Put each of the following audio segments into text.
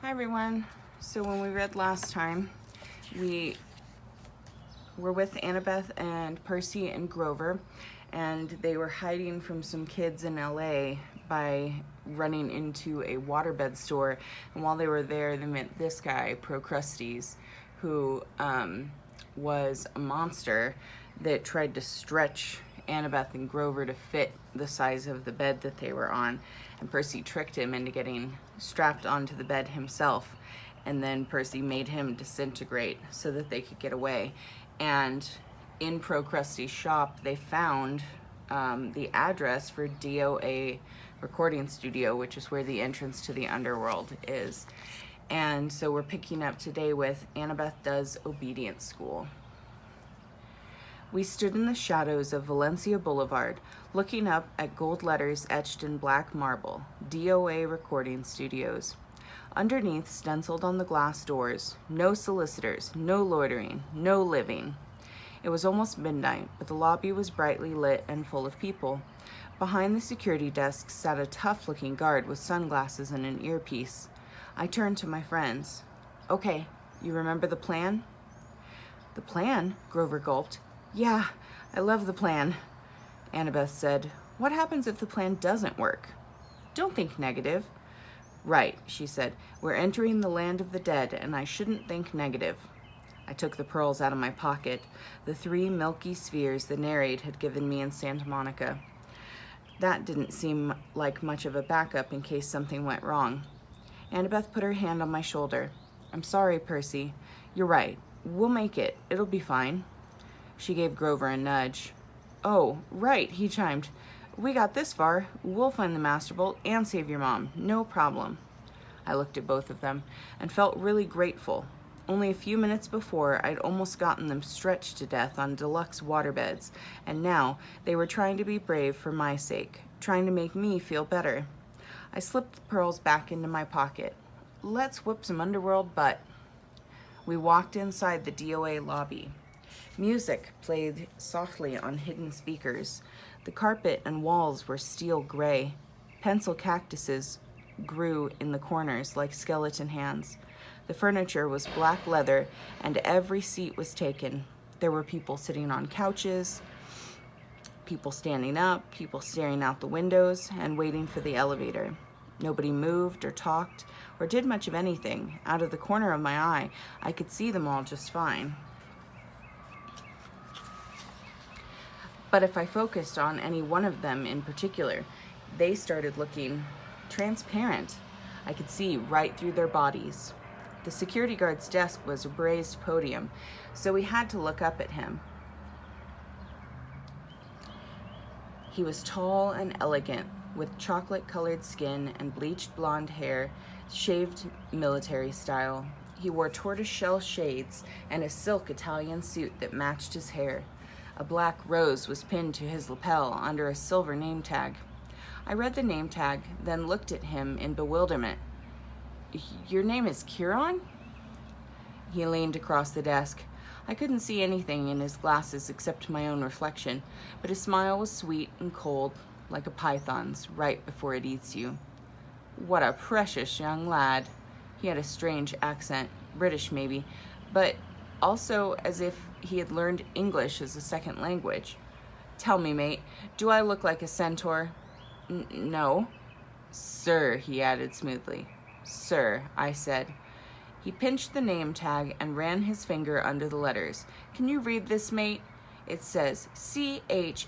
Hi everyone. So when we read last time, we were with Annabeth and Percy and Grover, and they were hiding from some kids in LA by running into a waterbed store. And while they were there, they met this guy, Procrustes, who was a monster that tried to stretch Annabeth and Grover to fit the size of the bed that they were on. And Percy tricked him into getting strapped onto the bed himself. And then Percy made him disintegrate so that they could get away. And in Procrustes' shop, they found the address for DOA recording studio, which is where the entrance to the underworld is. And so we're picking up today with Annabeth Does Obedience School. We stood in the shadows of Valencia Boulevard, looking up at gold letters etched in black marble, DOA Recording Studios. Underneath, stenciled on the glass doors, no solicitors, no loitering, no living. It was almost midnight, but the lobby was brightly lit and full of people. Behind the security desk sat a tough-looking guard with sunglasses and an earpiece. I turned to my friends. Okay, you remember the plan? The plan? Grover gulped. Yeah, I love the plan. Annabeth said, what happens if the plan doesn't work? Don't think negative. Right, she said. We're entering the land of the dead, and I shouldn't think negative. I took the pearls out of my pocket, the 3 milky spheres the narrate had given me in Santa Monica. That didn't seem like much of a backup in case something went wrong. Annabeth put her hand on my shoulder. I'm sorry, Percy. You're right. We'll make it. It'll be fine. She gave Grover a nudge. Oh, right, he chimed. We got this far. We'll find the Master Bolt and save your mom. No problem. I looked at both of them and felt really grateful. Only a few minutes before, I'd almost gotten them stretched to death on deluxe waterbeds, and now they were trying to be brave for my sake, trying to make me feel better. I slipped the pearls back into my pocket. Let's whoop some underworld butt. We walked inside the DOA lobby. Music played softly on hidden speakers. The carpet and walls were steel gray. Pencil cactuses grew in the corners like skeleton hands. The furniture was black leather, and every seat was taken. There were people sitting on couches, people standing up, people staring out the windows and waiting for the elevator. Nobody moved or talked or did much of anything. Out of the corner of my eye, I could see them all just fine. But if I focused on any one of them in particular, they started looking transparent. I could see right through their bodies. The security guard's desk was a raised podium, so we had to look up at him. He was tall and elegant, with chocolate-colored skin and bleached blonde hair, shaved military style. He wore tortoiseshell shades and a silk Italian suit that matched his hair. A black rose was pinned to his lapel under a silver name tag. I read the name tag, then looked at him in bewilderment. Your name is Kieran? He leaned across the desk. I couldn't see anything in his glasses except my own reflection, but his smile was sweet and cold, like a python's, right before it eats you. What a precious young lad. He had a strange accent, British maybe, but also as if he had learned English as a second language. Tell me, mate, do I look like a centaur? No. Sir, he added smoothly. Sir, I said. He pinched the name tag and ran his finger under the letters. Can you read this, mate? It says C-H-A-R-O-N.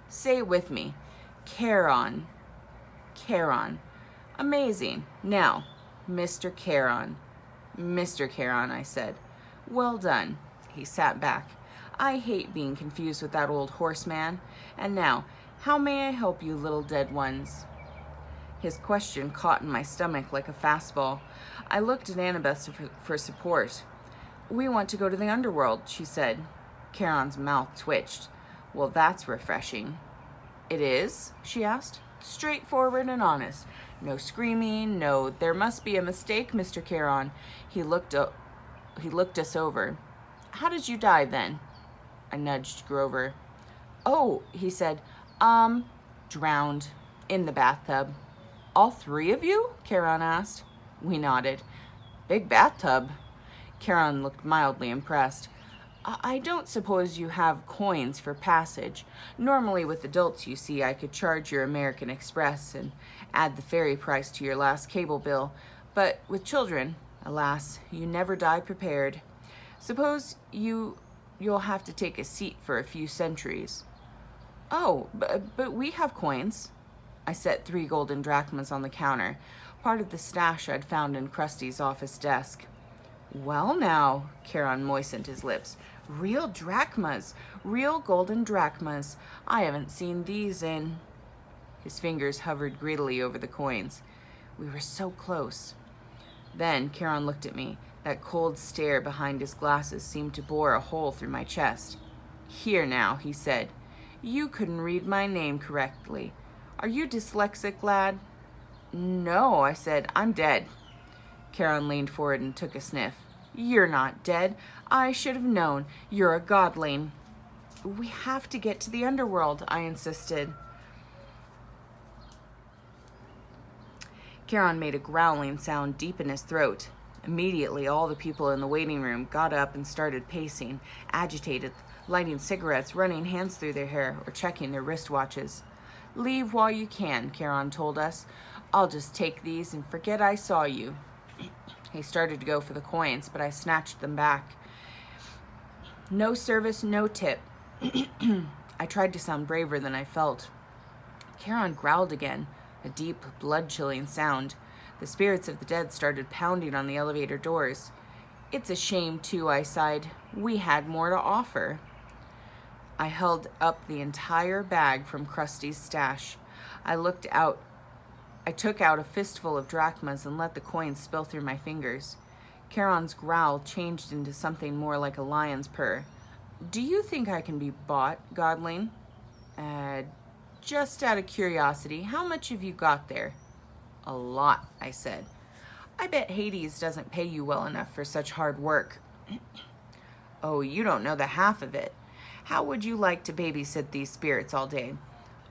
Say it with me. Charon. Charon. Amazing. Now, Mr. Charon. Mr. Charon, I said. Well done. He sat back. I hate being confused with that old horseman. And now, how may I help you, little dead ones? His question caught in my stomach like a fastball. I looked at Annabeth for support. We want to go to the underworld, she said. Charon's mouth twitched. Well, that's refreshing. It is? She asked. Straightforward and honest. No screaming, no, there must be a mistake, Mr. Charon. He looked us over. How did you die then? I nudged Grover. Oh, he said, drowned in the bathtub. All three of you? Charon asked. We nodded. Big bathtub. Charon looked mildly impressed. I don't suppose you have coins for passage. Normally with adults, you see, I could charge your American Express and add the ferry price to your last cable bill. But with children, alas, you never die prepared. Suppose you'll have to take a seat for a few centuries. Oh, but we have coins. I set 3 golden drachmas on the counter, part of the stash I'd found in Krusty's office desk. Well now, Charon moistened his lips. Real drachmas, real golden drachmas. I haven't seen these in... His fingers hovered greedily over the coins. We were so close. Then Charon looked at me. That cold stare behind his glasses seemed to bore a hole through my chest. Here now, he said. You couldn't read my name correctly. Are you dyslexic, lad? No, I said. I'm dead. Charon leaned forward and took a sniff. You're not dead. I should have known. You're a godling. We have to get to the underworld, I insisted. Charon made a growling sound deep in his throat. Immediately, all the people in the waiting room got up and started pacing, agitated, lighting cigarettes, running hands through their hair, or checking their wristwatches. Leave while you can, Charon told us. I'll just take these and forget I saw you. He started to go for the coins, but I snatched them back. No service, no tip. I tried to sound braver than I felt. Charon growled again, a deep, blood-chilling sound. The spirits of the dead started pounding on the elevator doors. It's a shame, too, I sighed. We had more to offer. I held up the entire bag from Krusty's stash. I took out a fistful of drachmas and let the coins spill through my fingers. Charon's growl changed into something more like a lion's purr. Do you think I can be bought, godling? Just out of curiosity, how much have you got there? A lot, I said. I bet Hades doesn't pay you well enough for such hard work. Oh, you don't know the half of it. How would you like to babysit these spirits all day?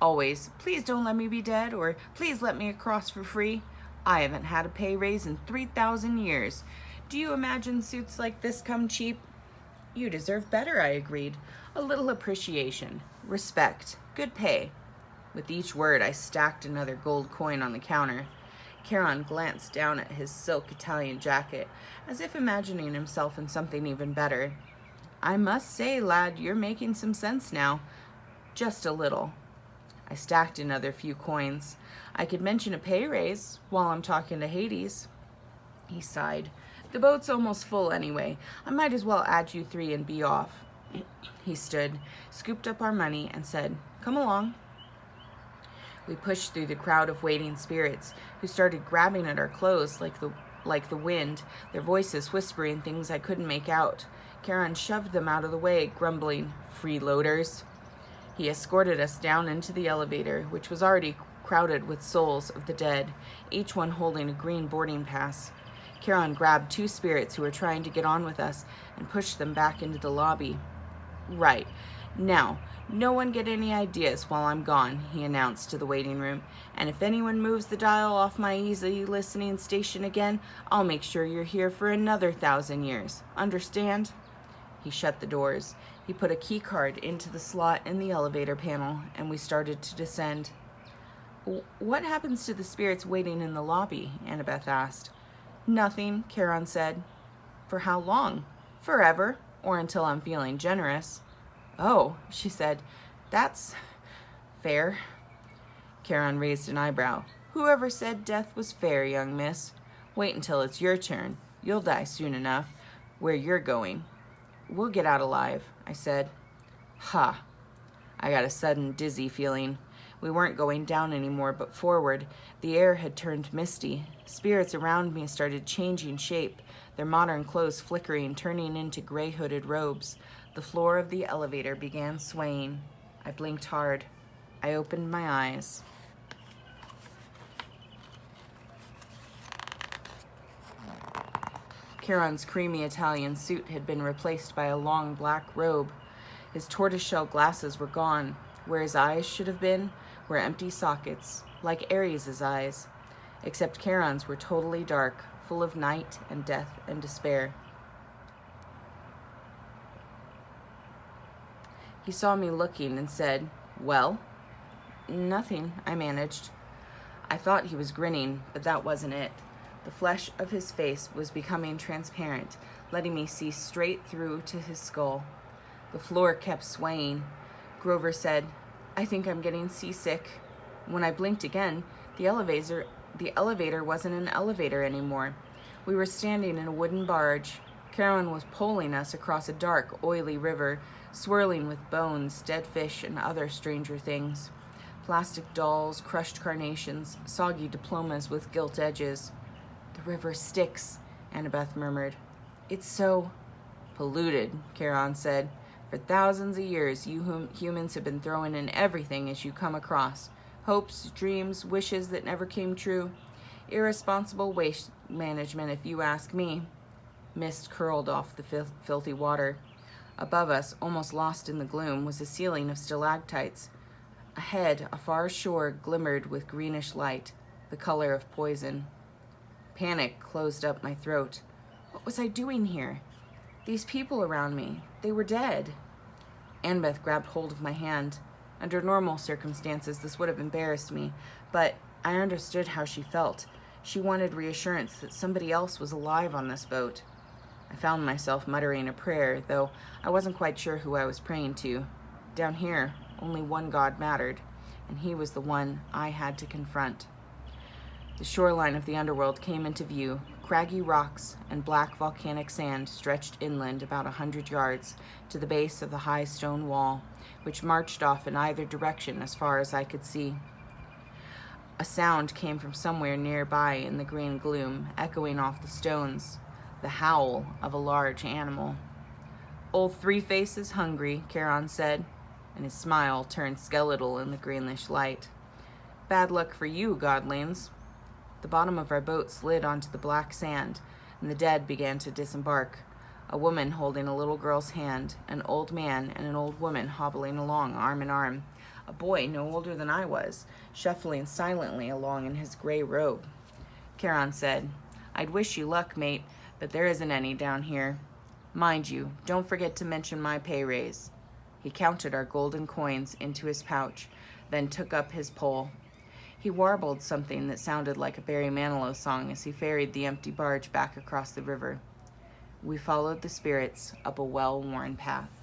Always, please don't let me be dead, or please let me across for free. I haven't had a pay raise in 3,000 years. Do you imagine suits like this come cheap? You deserve better, I agreed. A little appreciation, respect, good pay. With each word, I stacked another gold coin on the counter. Charon glanced down at his silk Italian jacket, as if imagining himself in something even better. I must say, lad, you're making some sense now. Just a little. I stacked another few coins. I could mention a pay raise while I'm talking to Hades. He sighed. The boat's almost full anyway. I might as well add you 3 and be off. He stood, scooped up our money, and said, Come along. We pushed through the crowd of waiting spirits, who started grabbing at our clothes like the wind, their voices whispering things I couldn't make out. Charon shoved them out of the way, grumbling, Freeloaders. He escorted us down into the elevator, which was already crowded with souls of the dead, each one holding a green boarding pass. Charon grabbed 2 spirits who were trying to get on with us and pushed them back into the lobby. Right. Now, no one get any ideas while I'm gone, he announced to the waiting room. And if anyone moves the dial off my easy listening station again, I'll make sure you're here for another 1,000 years. Understand? He shut the doors. He put a key card into the slot in the elevator panel, and we started to descend. What happens to the spirits waiting in the lobby? Annabeth asked. Nothing, Charon said. For how long? Forever, or until I'm feeling generous. Oh, she said, that's fair. Charon raised an eyebrow. Whoever said death was fair, young miss? Wait until it's your turn. You'll die soon enough, where you're going. We'll get out alive, I said. Ha! I got a sudden dizzy feeling. We weren't going down anymore, but forward. The air had turned misty. Spirits around me started changing shape, their modern clothes flickering, turning into gray-hooded robes. The floor of the elevator began swaying. I blinked hard. I opened my eyes. Charon's creamy Italian suit had been replaced by a long black robe. His tortoiseshell glasses were gone. Where his eyes should have been were empty sockets, like Ares's eyes. except Charon's were totally dark, full of night and death and despair. He saw me looking and said, "Well?" "Nothing," I managed. I thought he was grinning, but that wasn't it. The flesh of his face was becoming transparent, letting me see straight through to his skull. The floor kept swaying. Grover said, "I think I'm getting seasick." When I blinked again, the elevator wasn't an elevator anymore. We were standing in a wooden barge. Charon was poling us across a dark, oily river, swirling with bones, dead fish, and other stranger things. Plastic dolls, crushed carnations, soggy diplomas with gilt edges. "The river sticks," Annabeth murmured. "It's so polluted," Charon said. "For thousands of years, you humans have been throwing in everything as you come across. Hopes, dreams, wishes that never came true. Irresponsible waste management, if you ask me." Mist curled off the filthy water. Above us, almost lost in the gloom, was a ceiling of stalactites. Ahead, a far shore glimmered with greenish light, the color of poison. Panic closed up my throat. What was I doing here? These people around me, they were dead. Annabeth grabbed hold of my hand. Under normal circumstances, this would have embarrassed me, but I understood how she felt. She wanted reassurance that somebody else was alive on this boat. I found myself muttering a prayer, though I wasn't quite sure who I was praying to. Down here, only one God mattered, and he was the one I had to confront. The shoreline of the underworld came into view. Craggy rocks and black volcanic sand stretched inland about 100 yards to the base of the high stone wall, which marched off in either direction as far as I could see. A sound came from somewhere nearby in the green gloom, echoing off the stones, the howl of a large animal. "Old Three-Face is hungry," Charon said, and his smile turned skeletal in the greenish light. "Bad luck for you, godlings." The bottom of our boat slid onto the black sand, and the dead began to disembark. A woman holding a little girl's hand, an old man and an old woman hobbling along arm in arm, a boy no older than I was, shuffling silently along in his gray robe. Charon said, "I'd wish you luck, mate, but there isn't any down here. Mind you, don't forget to mention my pay raise." He counted our golden coins into his pouch, then took up his pole. He warbled something that sounded like a Barry Manilow song as he ferried the empty barge back across the river. We followed the spirits up a well-worn path.